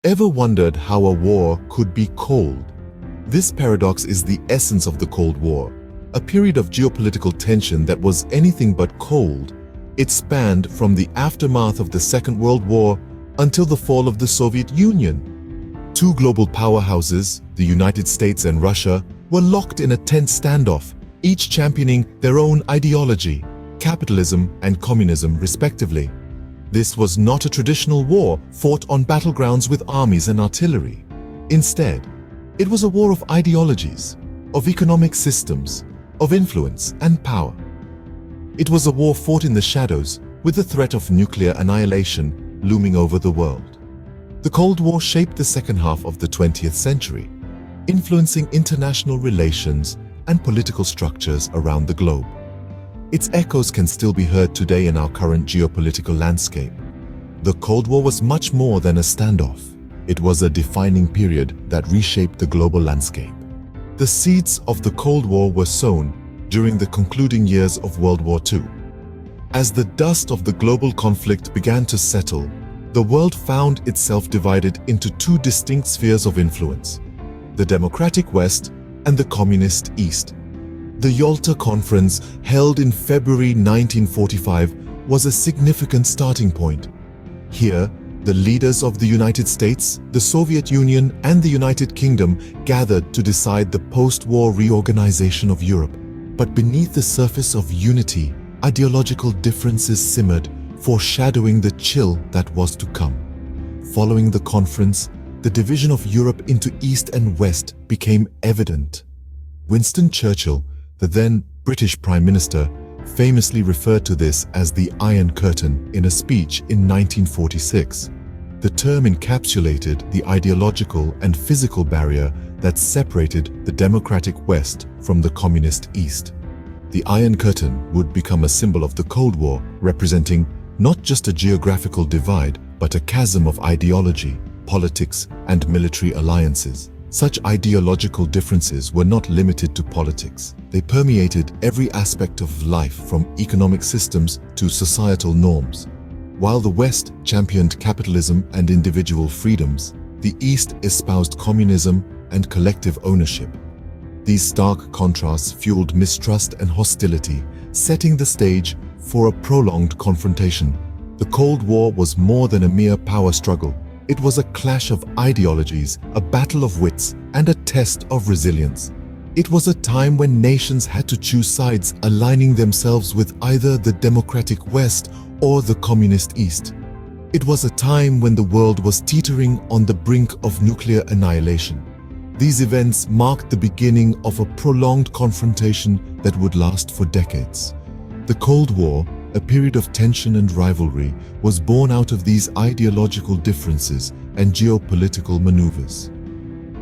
Ever wondered how a war could be cold? This paradox is the essence of the Cold War, a period of geopolitical tension that was anything but cold. It spanned from the aftermath of the Second World War until the fall of the Soviet Union. Two global powerhouses, the United States and Russia, were locked in a tense standoff, each championing their own ideology, capitalism and communism respectively. This was not a traditional war fought on battlegrounds with armies and artillery. Instead, it was a war of ideologies, of economic systems, of influence and power. It was a war fought in the shadows, with the threat of nuclear annihilation looming over the world. The Cold War shaped the second half of the 20th century, influencing international relations and political structures around the globe. Its echoes can still be heard today in our current geopolitical landscape. The Cold War was much more than a standoff. It was a defining period that reshaped the global landscape. The seeds of the Cold War were sown during the concluding years of World War II. As the dust of the global conflict began to settle, the world found itself divided into two distinct spheres of influence: the democratic West and the communist East. The Yalta Conference, held in February 1945, was a significant starting point. Here, the leaders of the United States, the Soviet Union, and the United Kingdom gathered to decide the post-war reorganization of Europe. But beneath the surface of unity, ideological differences simmered, foreshadowing the chill that was to come. Following the conference, the division of Europe into East and West became evident. Winston Churchill, the then British Prime Minister, famously referred to this as the Iron Curtain in a speech in 1946. The term encapsulated the ideological and physical barrier that separated the democratic West from the communist East. The Iron Curtain would become a symbol of the Cold War, representing not just a geographical divide, but a chasm of ideology, politics, and military alliances. Such ideological differences were not limited to politics. They permeated every aspect of life, from economic systems to societal norms. While the West championed capitalism and individual freedoms, the East espoused communism and collective ownership. These stark contrasts fueled mistrust and hostility, setting the stage for a prolonged confrontation. The Cold War was more than a mere power struggle. It was a clash of ideologies, a battle of wits, and a test of resilience. It was a time when nations had to choose sides, aligning themselves with either the democratic West or the communist East. It was a time when the world was teetering on the brink of nuclear annihilation. These events marked the beginning of a prolonged confrontation that would last for decades. The Cold War, a period of tension and rivalry, was born out of these ideological differences and geopolitical maneuvers.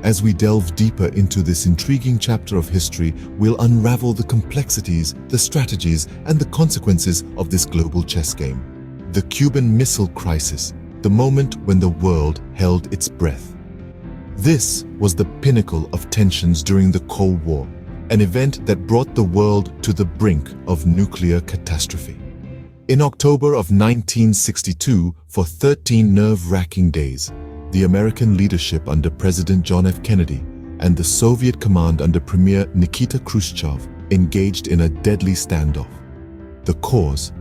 As we delve deeper into this intriguing chapter of history, we'll unravel the complexities, the strategies, and the consequences of this global chess game. The Cuban Missile Crisis, the moment when the world held its breath. This was the pinnacle of tensions during the Cold War, an event that brought the world to the brink of nuclear catastrophe. In October of 1962, for 13 nerve-wracking days, the American leadership under President John F. Kennedy and the Soviet command under Premier Nikita Khrushchev engaged in a deadly standoff. The cause: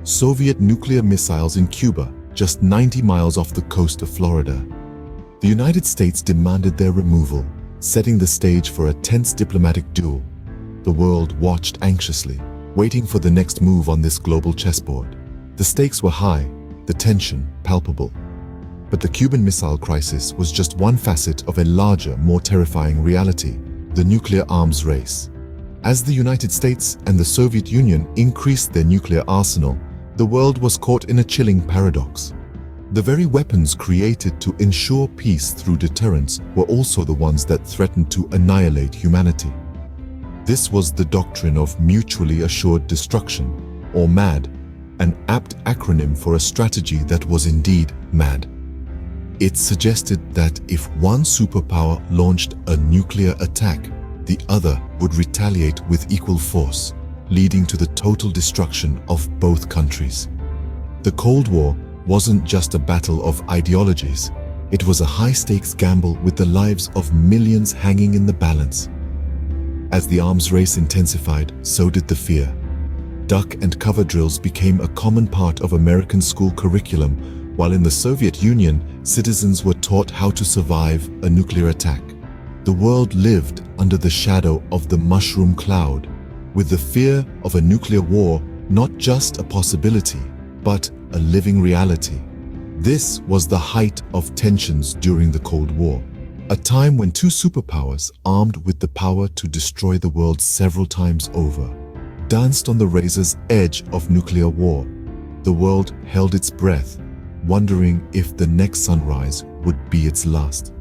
Soviet nuclear missiles in Cuba, just 90 miles off the coast of Florida. The United States demanded their removal, setting the stage for a tense diplomatic duel. The world watched anxiously, waiting for the next move on this global chessboard. The stakes were high, the tension palpable. But the Cuban Missile Crisis was just one facet of a larger, more terrifying reality: the nuclear arms race. As the United States and the Soviet Union increased their nuclear arsenal, the world was caught in a chilling paradox. The very weapons created to ensure peace through deterrence were also the ones that threatened to annihilate humanity. This was the doctrine of mutually assured destruction, or MAD, an apt acronym for a strategy that was indeed mad. It suggested that if one superpower launched a nuclear attack, the other would retaliate with equal force, leading to the total destruction of both countries. The Cold War wasn't just a battle of ideologies. It was a high-stakes gamble with the lives of millions hanging in the balance. As the arms race intensified, so did the fear. Duck and cover drills became a common part of American school curriculum, while in the Soviet Union, citizens were taught how to survive a nuclear attack. The world lived under the shadow of the mushroom cloud, with the fear of a nuclear war not just a possibility, but a living reality. This was the height of tensions during the Cold War, a time when two superpowers, armed with the power to destroy the world several times over, danced on the razor's edge of nuclear war. The world held its breath, wondering if the next sunrise would be its last.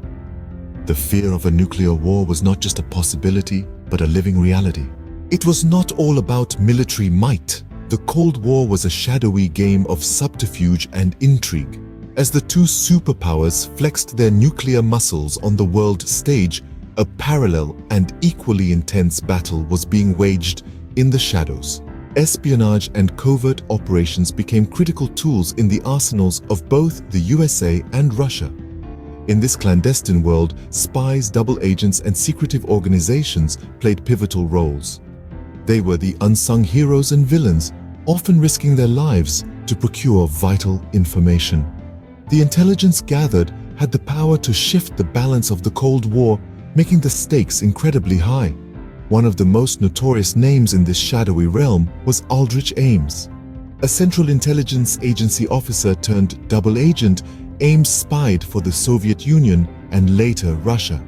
The fear of a nuclear war was not just a possibility, but a living reality. It was not all about military might. The Cold War was a shadowy game of subterfuge and intrigue. As the two superpowers flexed their nuclear muscles on the world stage, a parallel and equally intense battle was being waged in the shadows. Espionage and covert operations became critical tools in the arsenals of both the USA and Russia. In this clandestine world, spies, double agents, and secretive organizations played pivotal roles. They were the unsung heroes and villains, often risking their lives to procure vital information. The intelligence gathered had the power to shift the balance of the Cold War, making the stakes incredibly high. One of the most notorious names in this shadowy realm was Aldrich Ames. A Central Intelligence Agency officer turned double agent, Ames spied for the Soviet Union and later Russia.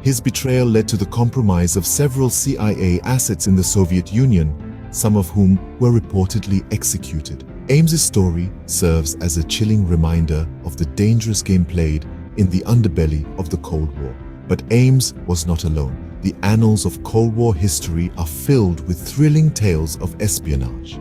His betrayal led to the compromise of several CIA assets in the Soviet Union, some of whom were reportedly executed. Ames's story serves as a chilling reminder of the dangerous game played in the underbelly of the Cold War. But Ames was not alone. The annals of Cold War history are filled with thrilling tales of espionage.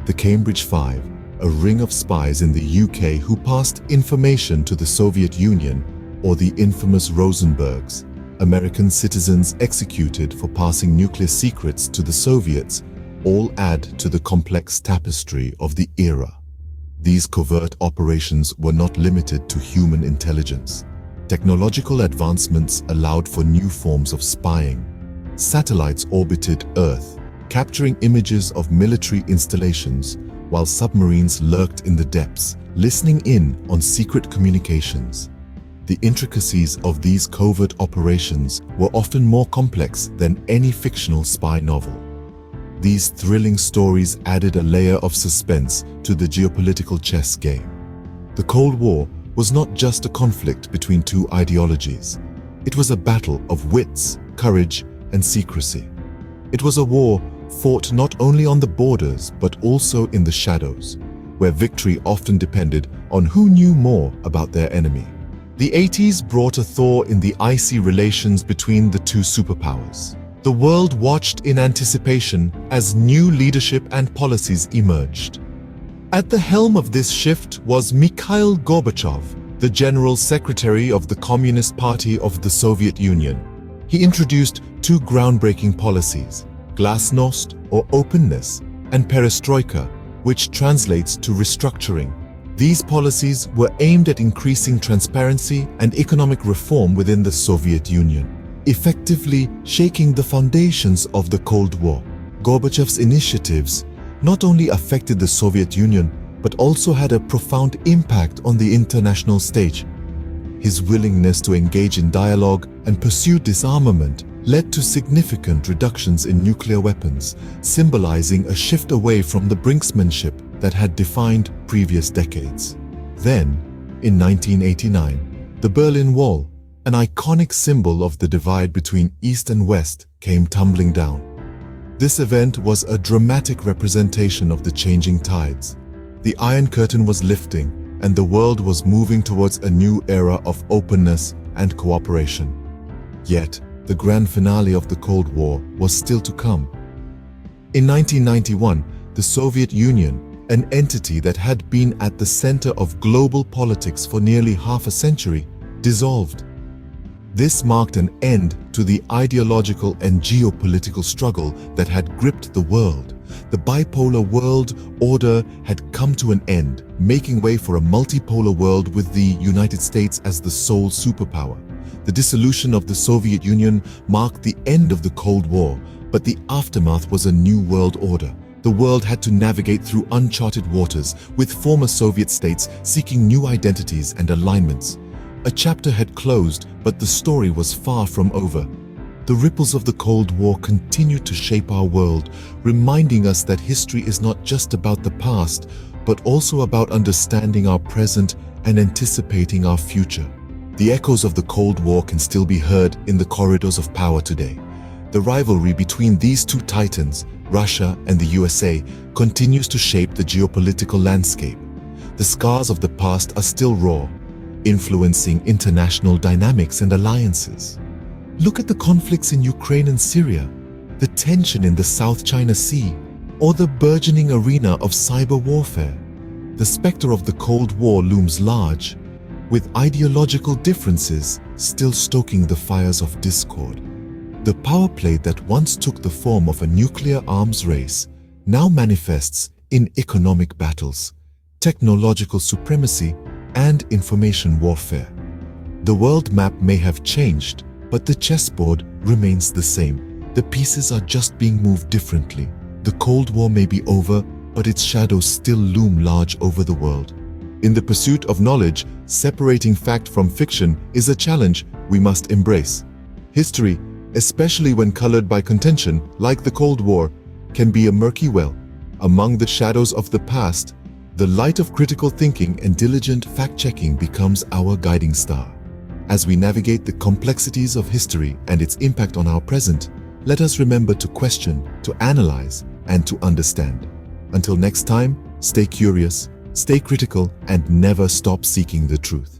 The Cambridge Five, a ring of spies in the UK who passed information to the Soviet Union, or the infamous Rosenbergs, American citizens executed for passing nuclear secrets to the Soviets, all add to the complex tapestry of the era. These covert operations were not limited to human intelligence. Technological advancements allowed for new forms of spying. Satellites orbited Earth, capturing images of military installations, while submarines lurked in the depths, listening in on secret communications. The intricacies of these covert operations were often more complex than any fictional spy novel. These thrilling stories added a layer of suspense to the geopolitical chess game. The Cold War was not just a conflict between two ideologies. It was a battle of wits, courage, and secrecy. It was a war fought not only on the borders but also in the shadows, where victory often depended on who knew more about their enemy. The 80s brought a thaw in the icy relations between the two superpowers. The world watched in anticipation as new leadership and policies emerged. At the helm of this shift was Mikhail Gorbachev, the General Secretary of the Communist Party of the Soviet Union. He introduced two groundbreaking policies: glasnost, or openness, and perestroika, which translates to restructuring. These policies were aimed at increasing transparency and economic reform within the Soviet Union, effectively shaking the foundations of the Cold War. Gorbachev's initiatives not only affected the Soviet Union, but also had a profound impact on the international stage. His willingness to engage in dialogue and pursue disarmament led to significant reductions in nuclear weapons, symbolizing a shift away from the brinksmanship that had defined previous decades. Then, in 1989, the Berlin Wall, an iconic symbol of the divide between East and West, came tumbling down. This event was a dramatic representation of the changing tides. The Iron Curtain was lifting, and the world was moving towards a new era of openness and cooperation. Yet, the grand finale of the Cold War was still to come. In 1991, the Soviet Union, an entity that had been at the center of global politics for nearly half a century, dissolved. This marked an end to the ideological and geopolitical struggle that had gripped the world, The bipolar world order had come to an end, making way for a multipolar world with the United States as the sole superpower. The dissolution of the Soviet Union marked the end of the Cold War, but the aftermath was a new world order. The world had to navigate through uncharted waters, with former Soviet states seeking new identities and alignments. A chapter had closed, but the story was far from over. The ripples of the Cold War continued to shape our world, reminding us that history is not just about the past, but also about understanding our present and anticipating our future. The echoes of the Cold War can still be heard in the corridors of power today. The rivalry between these two titans, Russia and the USA, continues to shape the geopolitical landscape. The scars of the past are still raw, influencing international dynamics and alliances. Look at the conflicts in Ukraine and Syria, the tension in the South China Sea, or the burgeoning arena of cyber warfare. The specter of the Cold War looms large, with ideological differences still stoking the fires of discord. The power play that once took the form of a nuclear arms race now manifests in economic battles, technological supremacy, and information warfare. The world map may have changed, but the chessboard remains the same. The pieces are just being moved differently. The Cold War may be over, but its shadows still loom large over the world. In the pursuit of knowledge, separating fact from fiction is a challenge we must embrace. History, especially when colored by contention, like the Cold War, can be a murky well. Among the shadows of the past, the light of critical thinking and diligent fact-checking becomes our guiding star. As we navigate the complexities of history and its impact on our present, let us remember to question, to analyze, and to understand. Until next time, stay curious, stay critical, and never stop seeking the truth.